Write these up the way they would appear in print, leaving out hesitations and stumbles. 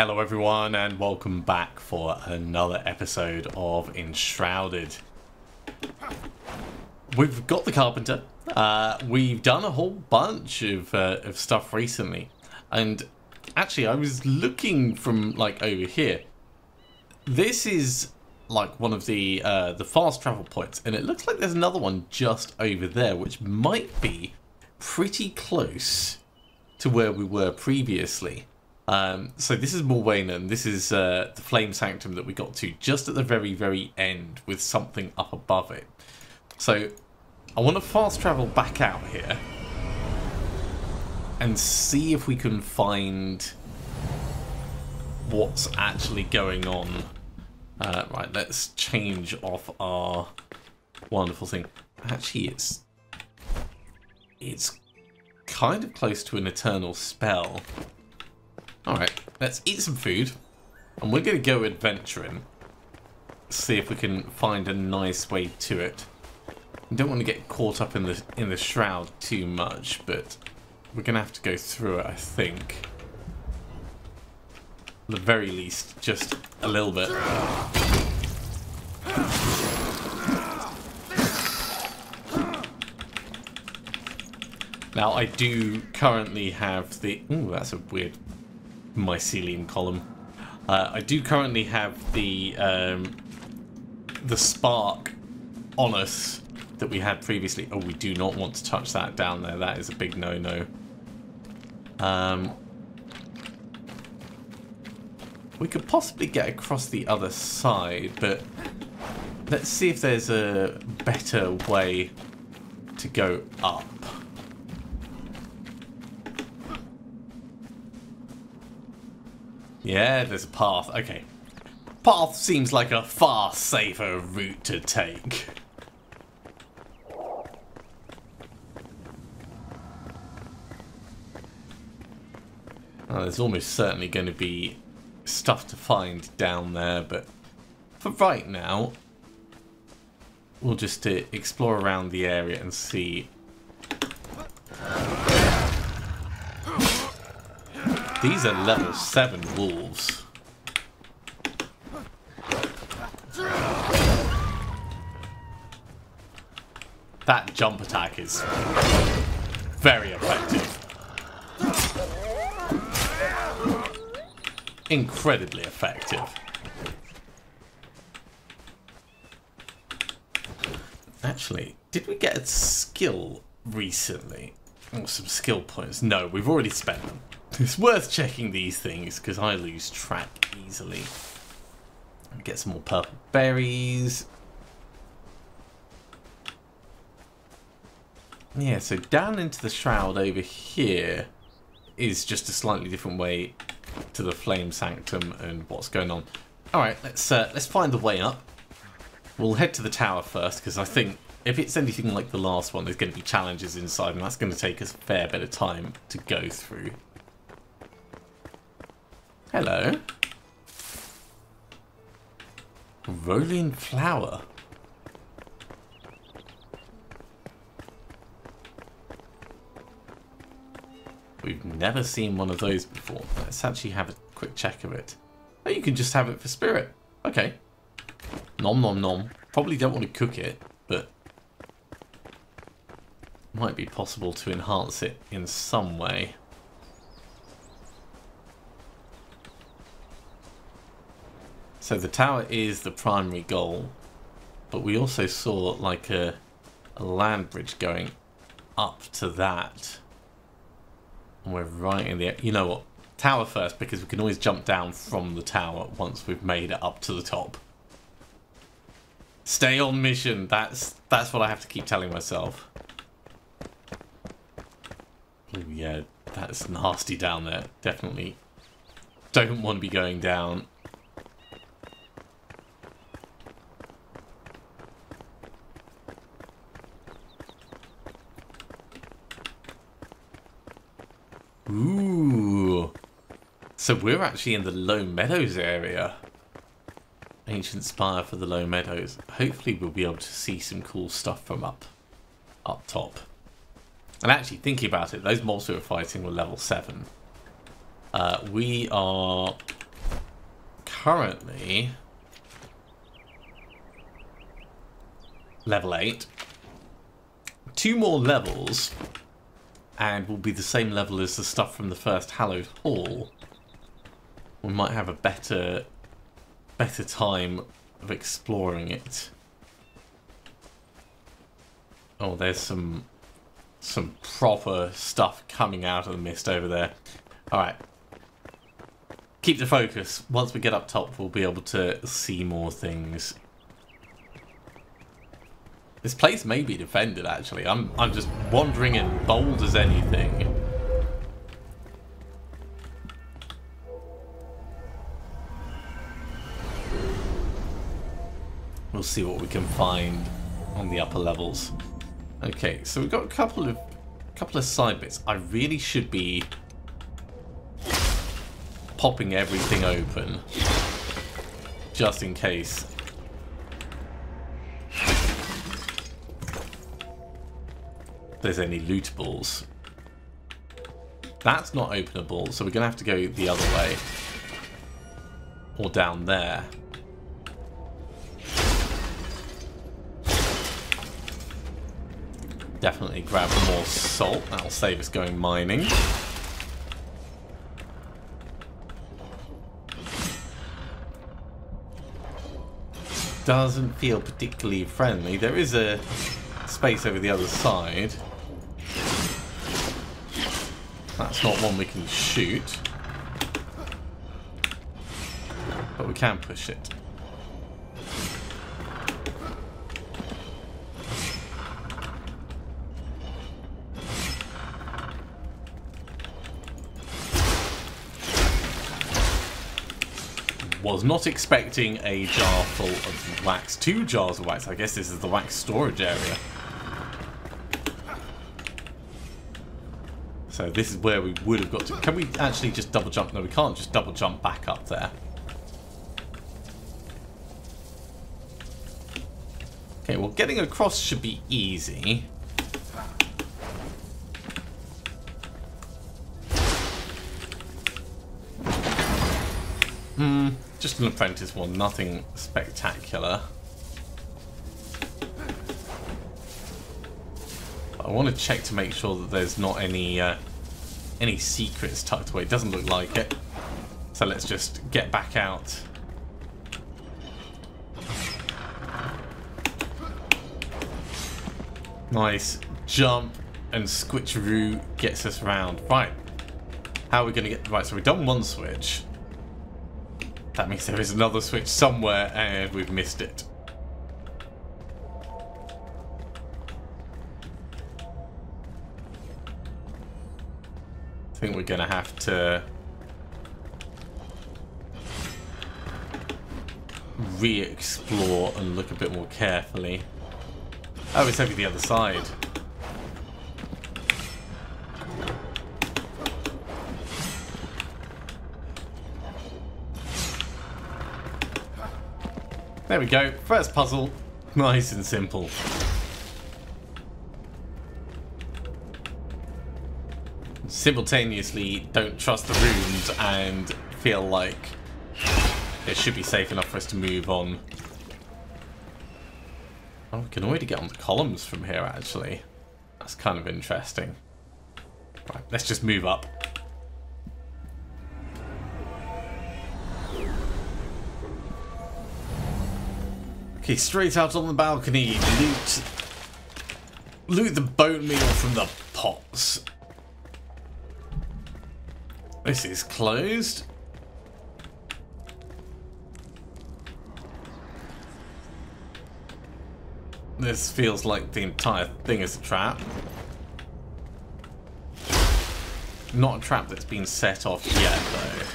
Hello everyone and welcome back for another episode of Enshrouded. We've got the Carpenter. We've done a whole bunch of stuff recently, and actually I was looking from like over here. This is like one of the fast travel points, and it looks like there's another one just over there which might be pretty close to where we were previously. So this is Morwana, and this is the Flame Sanctum that we got to just at the very end with something up above it. So I want to fast travel back out here and see if we can find what's actually going on. Right, let's change off our wonderful thing. Actually, it's kind of close to an eternal spell. Alright, let's eat some food, and we're going to go adventuring. See if we can find a nice way to it. We don't want to get caught up in the shroud too much, but we're going to have to go through it, I think. At the very least, just a little bit. Now, I do currently have the... Ooh, that's a weird mycelium column. I do currently have the spark on us that we had previously. Oh, we do not want to touch that down there. That is a big no-no. We could possibly get across the other side, but let's see if there's a better way to go up. Yeah, there's a path. Okay. Path seems like a far safer route to take. There's almost certainly going to be stuff to find down there, but for right now, we'll just explore around the area and see. These are level 7 wolves. That jump attack is very effective. Incredibly effective. Actually, did we get a skill recently? Or some skill points? No, we've already spent them. It's worth checking these things because I lose track easily. Get some more purple berries. Yeah, so down into the shroud over here is just a slightly different way to the Flame Sanctum and what's going on. Alright, let's find the way up. We'll head to the tower first because I think if it's anything like the last one, there's going to be challenges inside, and that's going to take us a fair bit of time to go through. Hello. Rolling flower. We've never seen one of those before. Let's actually have a quick check of it. Oh, you can just have it for spirit. Okay. Nom nom nom. Probably don't want to cook it, but might be possible to enhance it in some way. So the tower is the primary goal, but we also saw like a land bridge going up to that. And we're right in the... You know what? Tower first, because we can always jump down from the tower once we've made it up to the top. Stay on mission. That's what I have to keep telling myself. Oh yeah, that's nasty down there. Definitely don't want to be going down. Ooh. So we're actually in the Low Meadows area. Ancient Spire for the Low Meadows. Hopefully we'll be able to see some cool stuff from up top. And actually, thinking about it, those mobs we were fighting were level 7. We are currently level 8. 2 more levels and we'll be the same level as the stuff from the first hallowed hall. We might have a better time of exploring it. Oh, there's some proper stuff coming out of the mist over there. Alright. Keep the focus. Once we get up top, we'll be able to see more things. This place may be defended, actually. I'm just wandering and bold as anything. We'll see what we can find on the upper levels. Okay, so we've got a couple of side bits. I really should be popping everything open just in case. There's any lootables. That's not openable, so we're gonna have to go the other way or down there. Definitely grab more salt. That'll save us going mining. Doesn't feel particularly friendly. There is a space over the other side. That's not one we can shoot. But we can push it. Was not expecting a jar full of wax. 2 jars of wax. I guess this is the wax storage area. So this is where we would have got to. Can we actually just double jump? No, we can't just double jump back up there. Okay, well, getting across should be easy. Just an apprentice one, nothing spectacular. But I want to check to make sure that there's not any secrets tucked away. It doesn't look like it. So let's just get back out. Nice jump and switcheroo gets us round. Right. How are we going to get... Right, so we've done one switch. That means there is another switch somewhere and we've missed it. I think we're going to have to re-explore and look a bit more carefully. Oh, it's over the other side. There we go. First puzzle. Nice and simple. Simultaneously, don't trust the runes and feel like it should be safe enough for us to move on. Oh, we can already get on the columns from here, actually. That's kind of interesting. Right, let's just move up. Okay, straight out on the balcony. Loot the bone meal from the pots. This is closed. This feels like the entire thing is a trap. Not a trap that's been set off yet, though.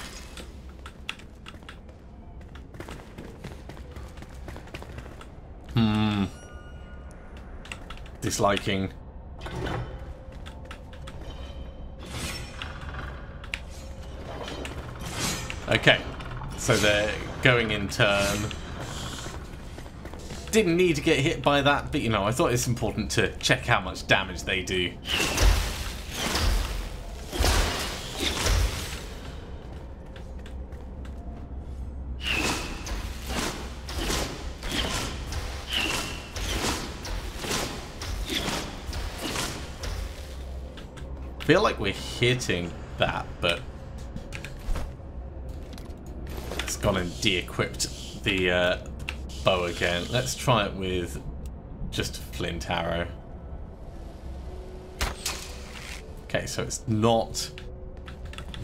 Disliking. Okay, so they're going in turn. Didn't need to get hit by that, but you know, I thought it's important to check how much damage they do. feel like we're hitting that, but it's gone and de-equipped the bow again. Let's try it with just a flint arrow. Okay, so it's not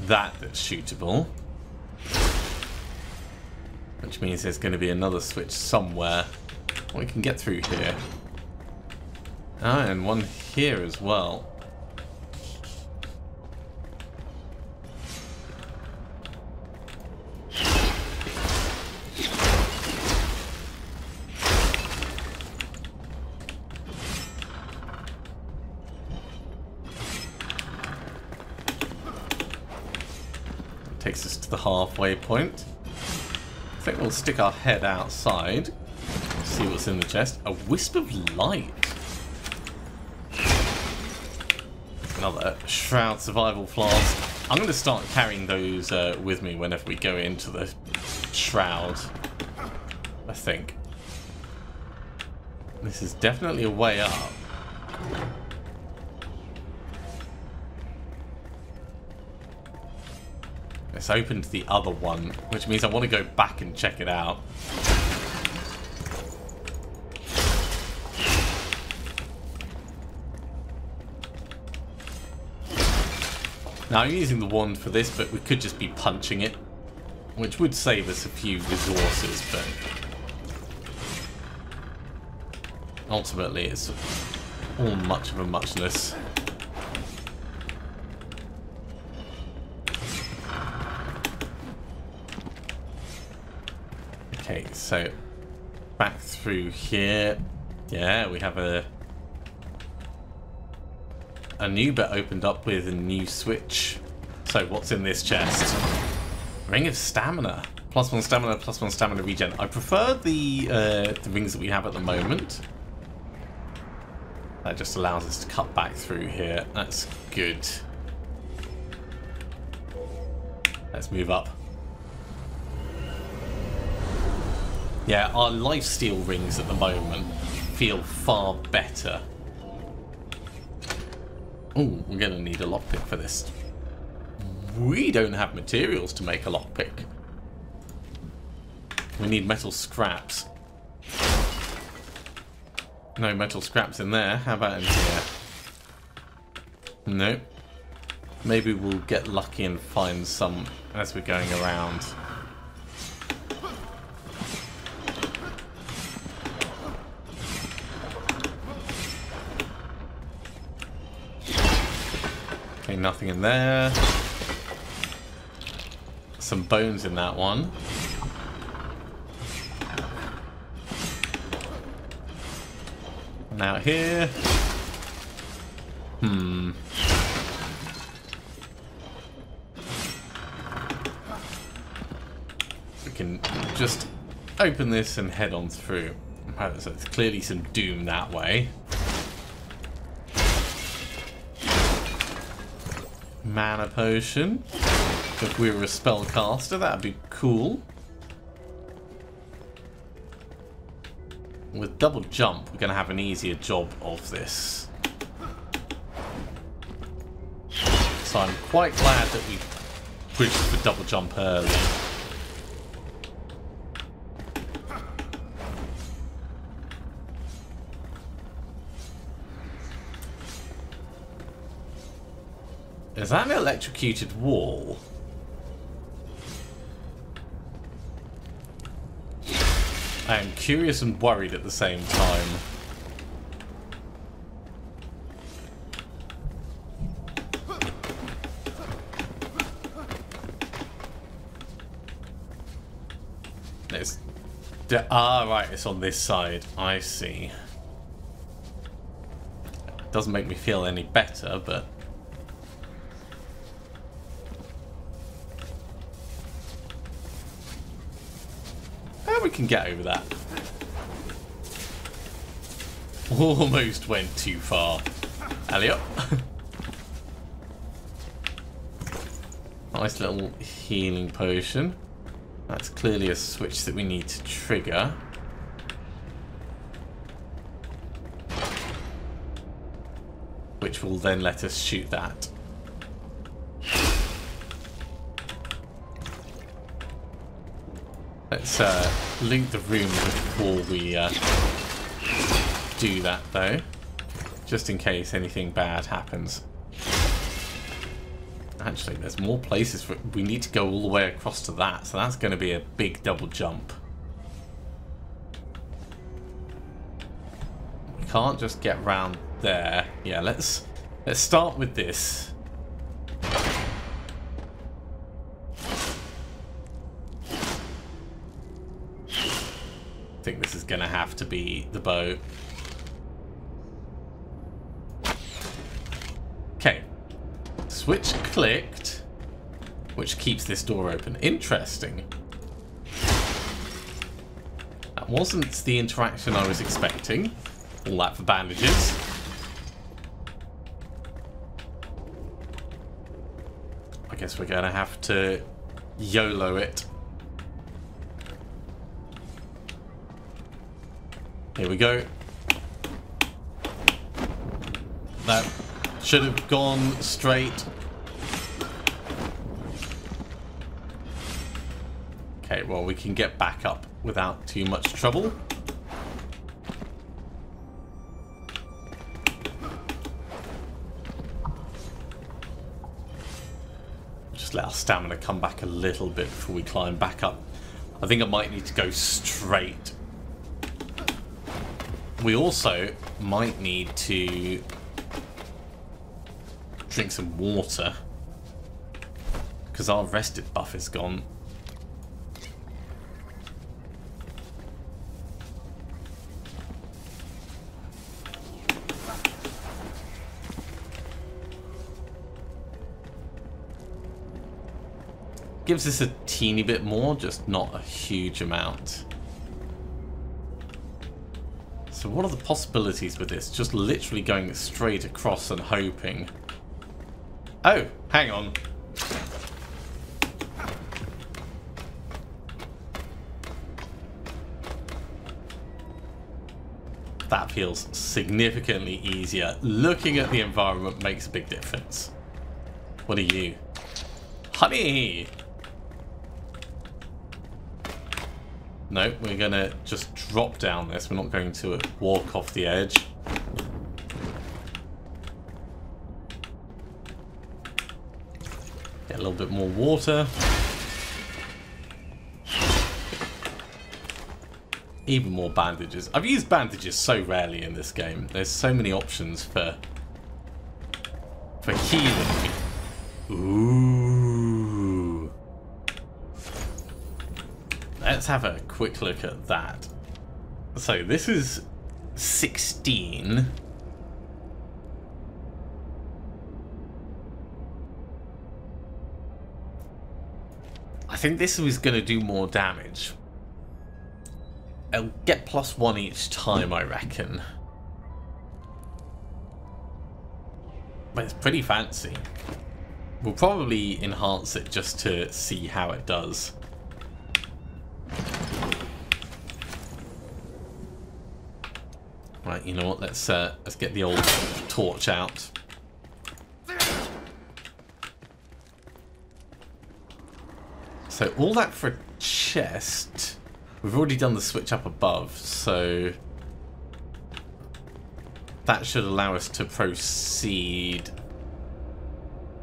that that's shootable, which means there's going to be another switch somewhere. We can get through here. Ah, and one here as well. Takes us to the halfway point. I think we'll stick our head outside, see what's in the chest. A wisp of light. Another Shroud survival flask. I'm going to start carrying those with me whenever we go into the Shroud, I think. This is definitely a way up. It's opened the other one, which means I want to go back and check it out. Now I'm using the wand for this, but we could just be punching it, which would save us a few resources, but ultimately it's all much of a muchness. Okay, so back through here. Yeah, we have a new bit opened up with a new switch. So what's in this chest? Ring of Stamina. +1 stamina, +1 stamina regen. I prefer the rings that we have at the moment. That just allows us to cut back through here. That's good. Let's move up. Yeah, our lifesteal rings at the moment feel far better. Oh, we're going to need a lockpick for this. We don't have materials to make a lockpick. We need metal scraps. No metal scraps in there. How about in here? Nope. Maybe we'll get lucky and find some as we're going around. Okay, nothing in there. Some bones in that one. And out here. We can just open this and head on through. So it's clearly some doom that way. Mana potion. If we were a spellcaster, that'd be cool. With double jump, we're going to have an easier job of this. So I'm quite glad that we bridged for double jump early. Is that an electrocuted wall? I am curious and worried at the same time. It's... Ah, right, it's on this side. I see. Doesn't make me feel any better, but... we can get over that. Almost went too far. Alley up. Nice little healing potion. That's clearly a switch that we need to trigger. Which will then let us shoot that. Let's loot the room before we do that, though. Just in case anything bad happens. Actually, there's more places for... We need to go all the way across to that, so that's going to be a big double jump. We can't just get round there. Yeah, let's start with this. I think this is going to have to be the boat. Okay. Switch clicked, which keeps this door open. Interesting. That wasn't the interaction I was expecting. All that for bandages. I guess we're going to have to YOLO it. Here we go. That should have gone straight. Okay, well, we can get back up without too much trouble. Just let our stamina come back a little bit before we climb back up. I think I might need to go straight. We also might need to drink some water because our rested buff is gone. Gives us a teeny bit more, just not a huge amount. So what are the possibilities with this? Just literally going straight across and hoping. Oh, hang on. That feels significantly easier. Looking at the environment makes a big difference. What are you? Honey! No, we're going to just drop down this. We're not going to walk off the edge. Get a little bit more water. Even more bandages. I've used bandages so rarely in this game. There's so many options for healing. Ooh. Let's have a quick look at that. So this is 16. I think this was going to do more damage. I'll get +1 each time, I reckon. But it's pretty fancy. We'll probably enhance it just to see how it does. Right, you know what? Let's get the old torch out. So all that for a chest. We've already done the switch up above, so that should allow us to proceed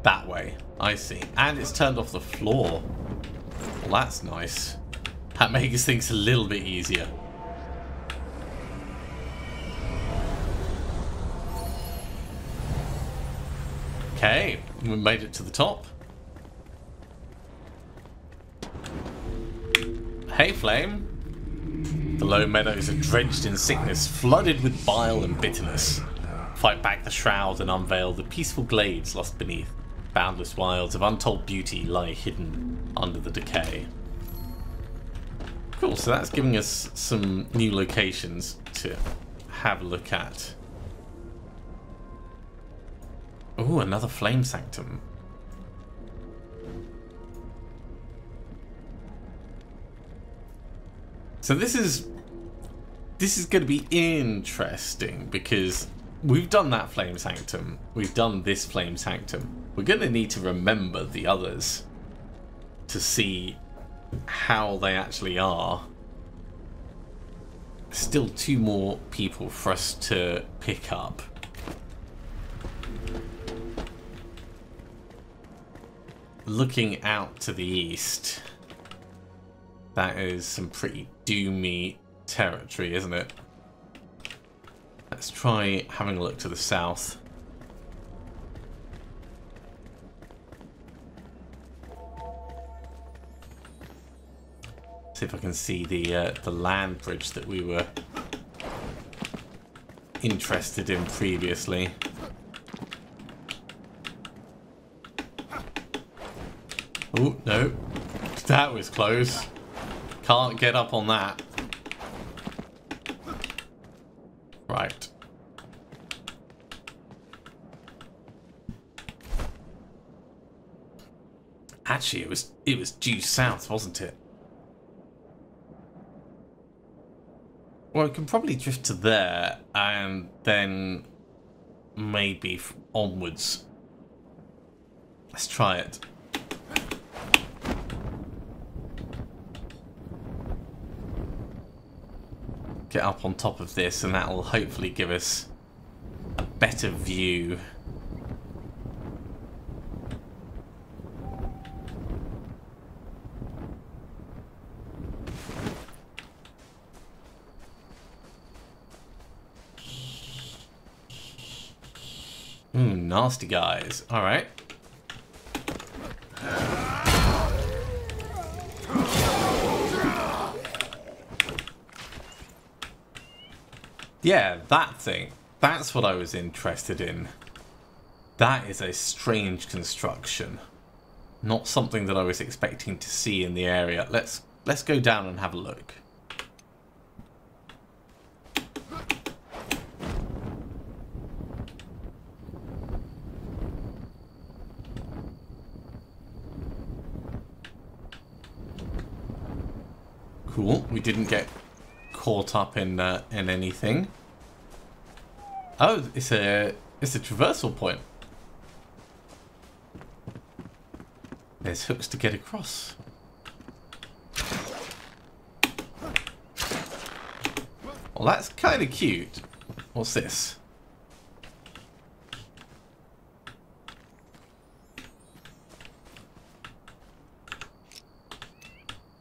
that way. I see. And it's turned off the floor. Well, that's nice. That makes things a little bit easier. Okay, we made it to the top. Hey, Flame. The low meadows are drenched in sickness, flooded with bile and bitterness. Fight back the shroud and unveil the peaceful glades lost beneath. Boundless wilds of untold beauty lie hidden under the decay. Cool, so that's giving us some new locations to have a look at. Ooh, another flame sanctum. So this is going to be interesting because we've done that flame sanctum. We've done this flame sanctum. We're going to need to remember the others to see how they actually are. Still 2 more people for us to pick up. Looking out to the east, that is some pretty doomy territory, isn't it? Let's try having a look to the south. See if I can see the land bridge that we were interested in previously. Oh, no. That was close. Can't get up on that. Right. Actually, it was due south, wasn't it? Well, we can probably drift to there and then maybe onwards. Let's try it. Get up on top of this and that will hopefully give us a better view. Ooh, nasty guys. All right. Yeah, that thing. That's what I was interested in. That is a strange construction. Not something that I was expecting to see in the area. Let's go down and have a look. Cool. We didn't get caught up in anything. Oh, it's a traversal point. There's hooks to get across. Well, that's kind of cute. What's this?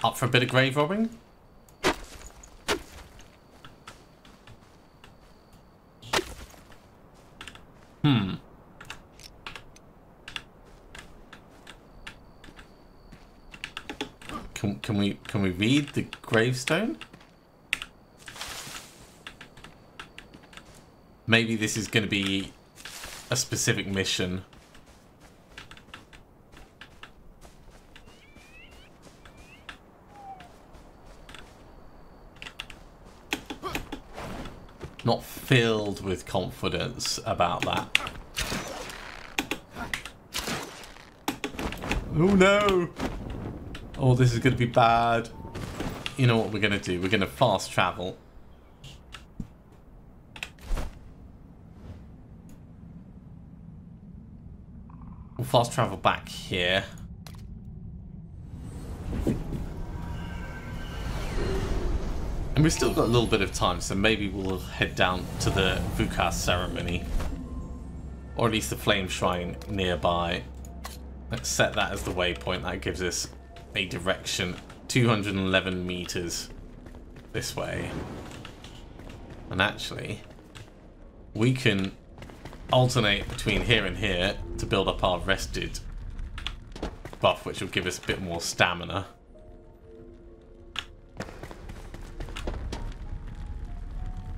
Up for a bit of grave robbing? Can we read the gravestone? Maybe this is going to be a specific mission. Not filled with confidence about that. Oh no! Oh, this is going to be bad. You know what we're going to do? We're going to fast travel. We'll fast travel back here. And we've still got a little bit of time, so maybe we'll head down to the Vukas ceremony. Or at least the flame shrine nearby. Let's set that as the waypoint. That gives us a direction. 211 meters this way. And actually, we can alternate between here and here to build up our rested buff, which will give us a bit more stamina.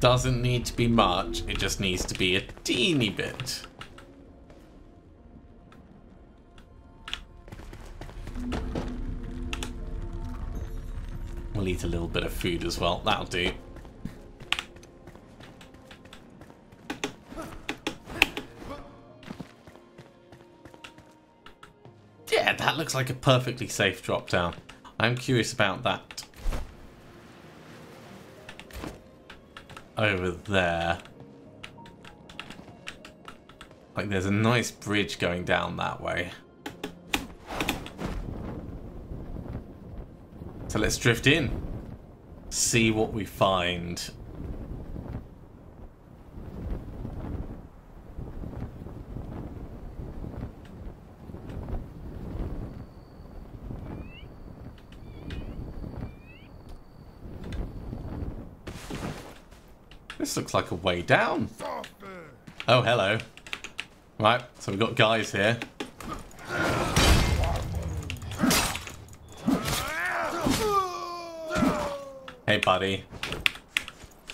Doesn't need to be much, it just needs to be a teeny bit. We'll eat a little bit of food as well, that'll do. Yeah, that looks like a perfectly safe drop down. I'm curious about that over there. Like there's a nice bridge going down that way. So let's drift in. See what we find. This looks like a way down. Oh, hello. Right, so we've got guys here. Hey, buddy.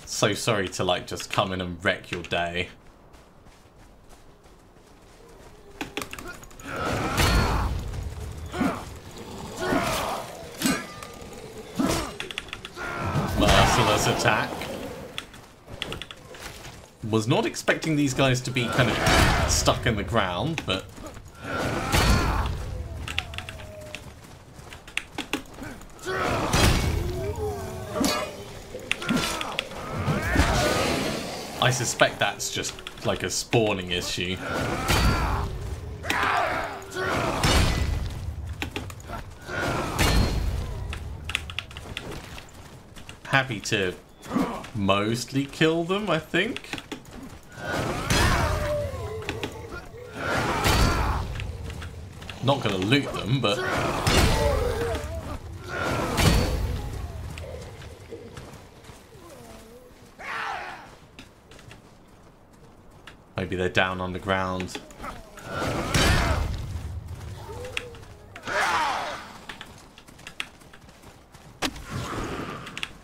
So sorry to, like, just come in and wreck your day. Merciless attack. Was not expecting these guys to be kind of stuck in the ground, but... I suspect that's just like a spawning issue. Happy to mostly kill them, I think. Not gonna loot them, but... maybe they're down underground.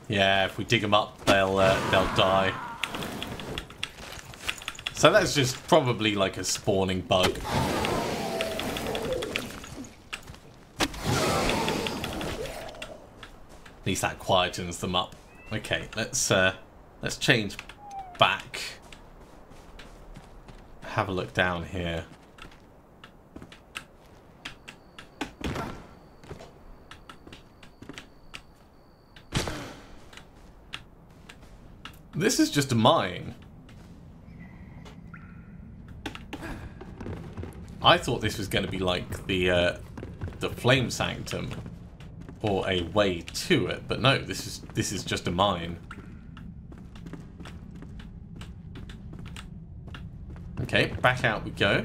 Yeah, if we dig them up, they'll die. So that's just probably like a spawning bug. At least that quietens them up. Okay, let's change back. Have a look down here. This is just a mine. I thought this was going to be like the Flame Sanctum, or a way to it, but no, this is just a mine. Okay, back out we go.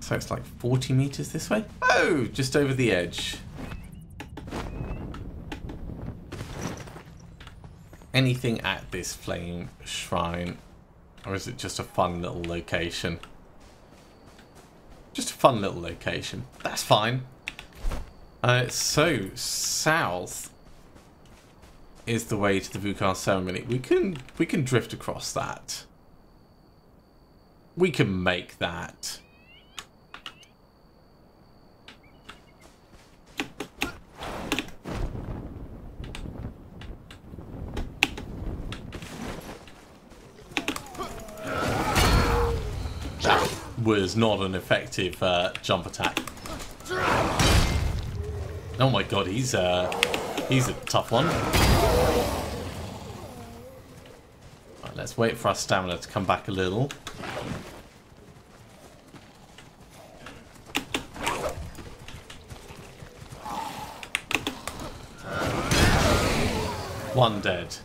So it's like 40 meters this way? Oh, just over the edge. Anything at this flame shrine? Or is it just a fun little location? Just a fun little location. That's fine. So, south is the way to the Vulcan ceremony. We can drift across that. We can make that. Was not an effective jump attack. Oh my god, he's a tough one. Right, let's wait for our stamina to come back a little. One dead.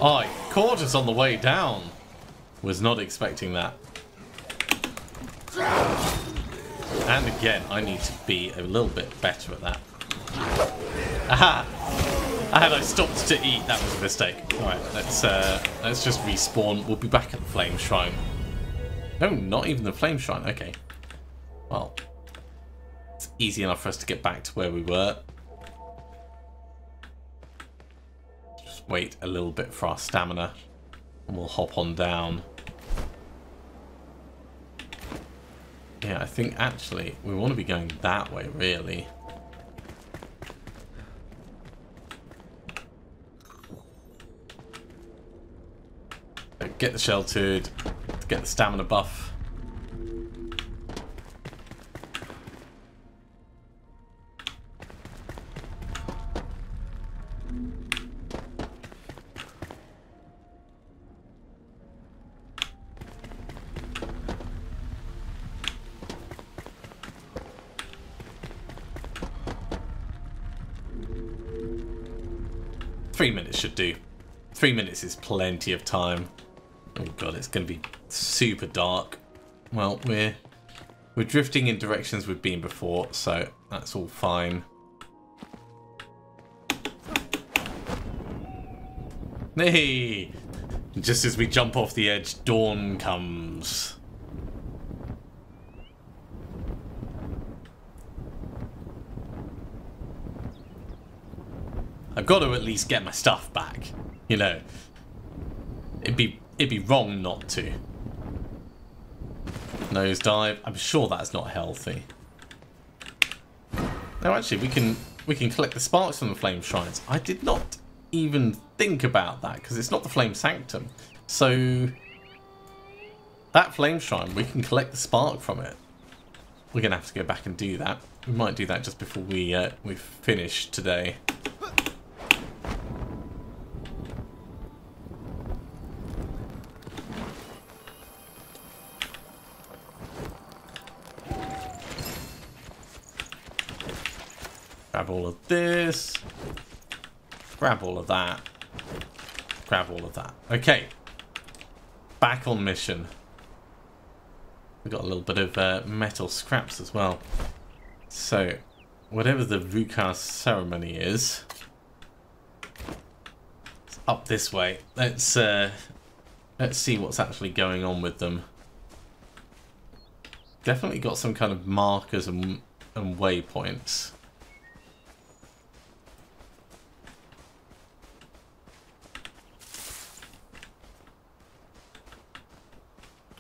Oh, he caught us on the way down. Was not expecting that. And again, I need to be a little bit better at that. Aha! Had I stopped to eat, that was a mistake. Alright, let's just respawn. We'll be back at the Flame Shrine. No, not even the Flame Shrine. Okay. Well, it's easy enough for us to get back to where we were. Just wait a little bit for our stamina. And we'll hop on down. Yeah, I think actually we want to be going that way, really. Get the sheltered, get the stamina buff. 3 minutes should do. 3 minutes is plenty of time. Oh god, it's going to be super dark. Well, we're drifting in directions we've been before, so that's all fine. Hey! Just as we jump off the edge, dawn comes. I've got to at least get my stuff back. You know, it'd be wrong not to. Nosedive. I'm sure that's not healthy. No, actually, we can collect the sparks from the flame shrines. I did not even think about that because it's not the flame sanctum. So that flame shrine, we can collect the spark from it. We're gonna have to go back and do that. We might do that just before we finish today. Grab all of this. Grab all of that. Grab all of that. Okay. Back on mission. We've got a little bit of metal scraps as well. So, whatever the Vukar ceremony is, it's up this way. Let's see what's actually going on with them. Definitely got some kind of markers and waypoints.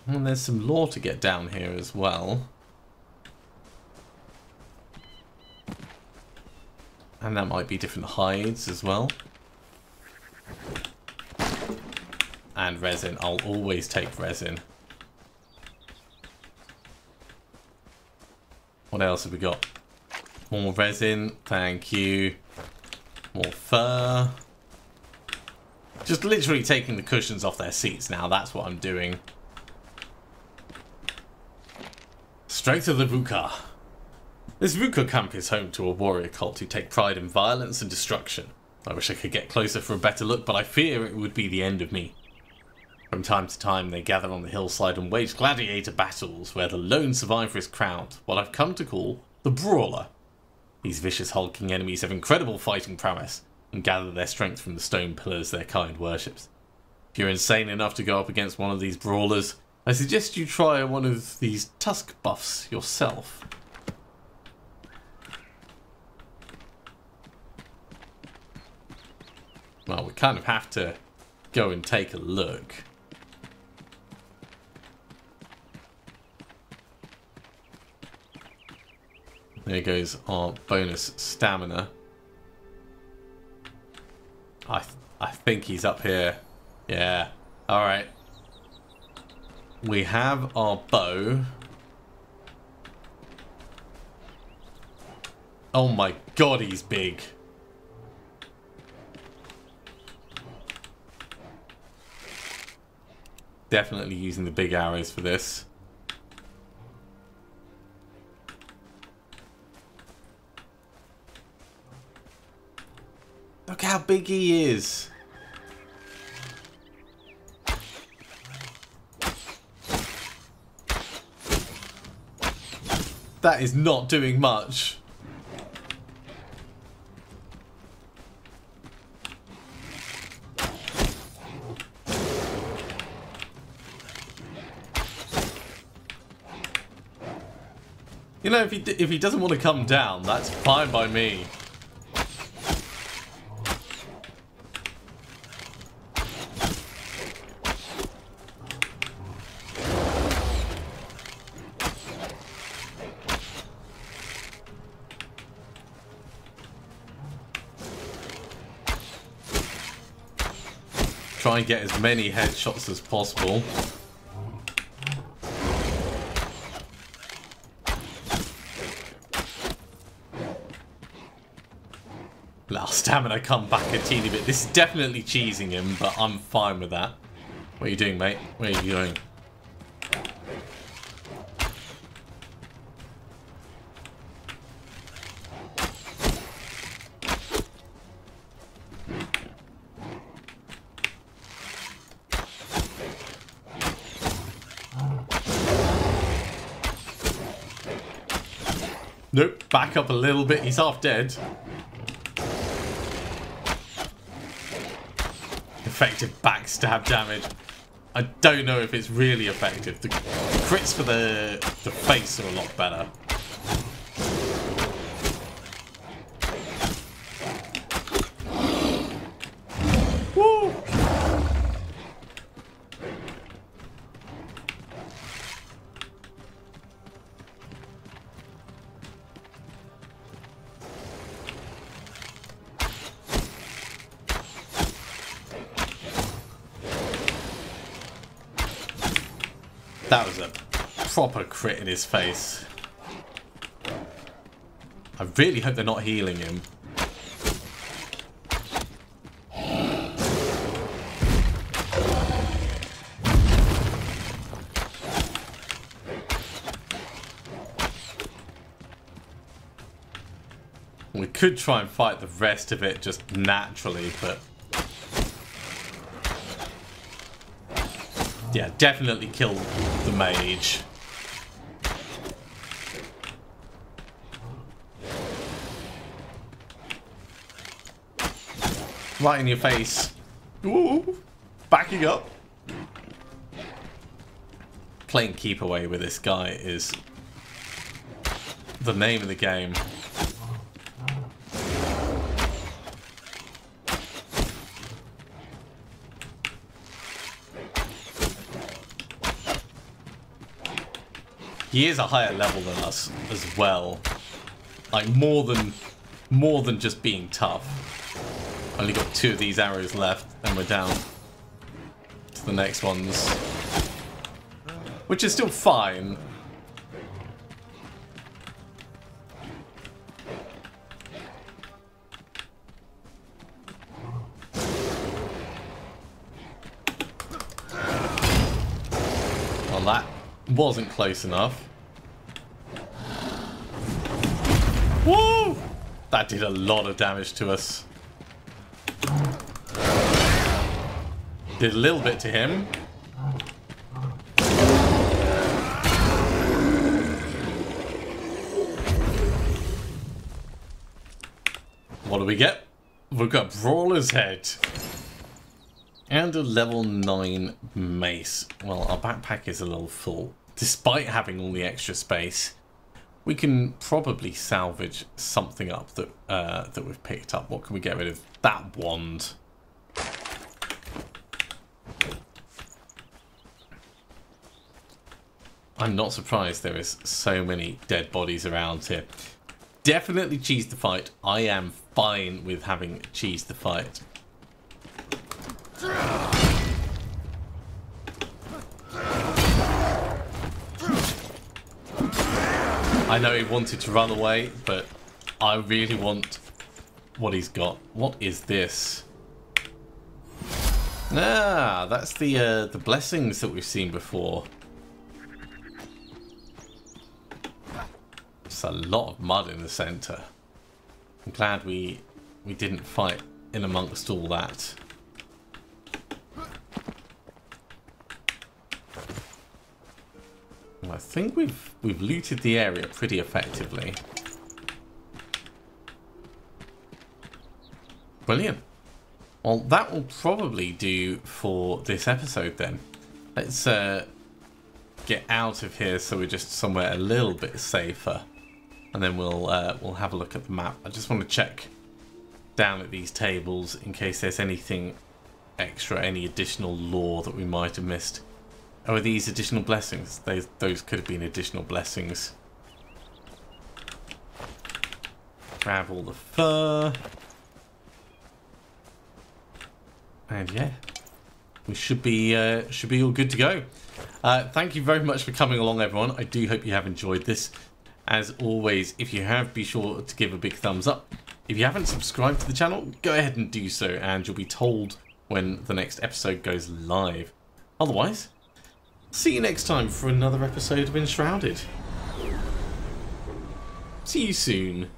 And there's some lore to get down here as well. And that might be different hides as well. And resin. I'll always take resin. What else have we got? More resin. Thank you. More fur. Just literally taking the cushions off their seats now. That's what I'm doing. Strength of the Vukar. This Vukar camp is home to a warrior cult who take pride in violence and destruction. I wish I could get closer for a better look, but I fear it would be the end of me. From time to time, they gather on the hillside and wage gladiator battles where the lone survivor is crowned, what I've come to call the Brawler. These vicious, hulking enemies have incredible fighting prowess and gather their strength from the stone pillars their kind worships. If you're insane enough to go up against one of these brawlers, I suggest you try one of these tusk buffs yourself. Well, we kind of have to go and take a look. There goes our bonus stamina. I think he's up here. Yeah. Alright. We have our bow. Oh my god, he's big. Definitely using the big arrows for this. Look how big he is. That is not doing much. You know, if he doesn't want to come down, that's fine by me. Try and get as many headshots as possible. Now, stamina come back a teeny bit. This is definitely cheesing him, but I'm fine with that. What are you doing, mate? Where are you going? Nope, back up a little bit. He's half dead. Effective backstab damage. I don't know if it's really effective. The crits for the face are a lot better. Woo! That was a proper crit in his face. I really hope they're not healing him. We could try and fight the rest of it just naturally, but... yeah, definitely kill the mage. Right in your face. Ooh, backing up. Playing keep away with this guy is the name of the game. He is a higher level than us as well. Like more than just being tough. Only got 2 of these arrows left and we're down to the next ones. Which is still fine. Well, that wasn't close enough. Woo! That did a lot of damage to us. Did a little bit to him. What do we get? We've got Brawler's Head. And a level 9 mace. Well, our backpack is a little full. Despite having all the extra space, we can probably salvage something up that that we've picked up. What can we get rid of? That wand. I'm not surprised there is so many dead bodies around here. Definitely cheese the fight. I am fine with having cheese the fight. I know he wanted to run away, but I really want what he's got. What is this? Ah, that's the blessings that we've seen before. It's a lot of mud in the center. I'm glad we didn't fight in amongst all that. I think we've looted the area pretty effectively. Brilliant. Well, that will probably do for this episode then. Let's get out of here so we're just somewhere a little bit safer, and then we'll have a look at the map. I just want to check down at these tables in case there's anything extra, any additional lore that we might have missed. Oh, are these additional blessings? Those could have been additional blessings. Grab all the fur. And yeah, we should be all good to go. Thank you very much for coming along, everyone. I do hope you have enjoyed this. As always, if you have, be sure to give a big thumbs up. If you haven't subscribed to the channel, go ahead and do so, and you'll be told when the next episode goes live. Otherwise, see you next time for another episode of Enshrouded. See you soon.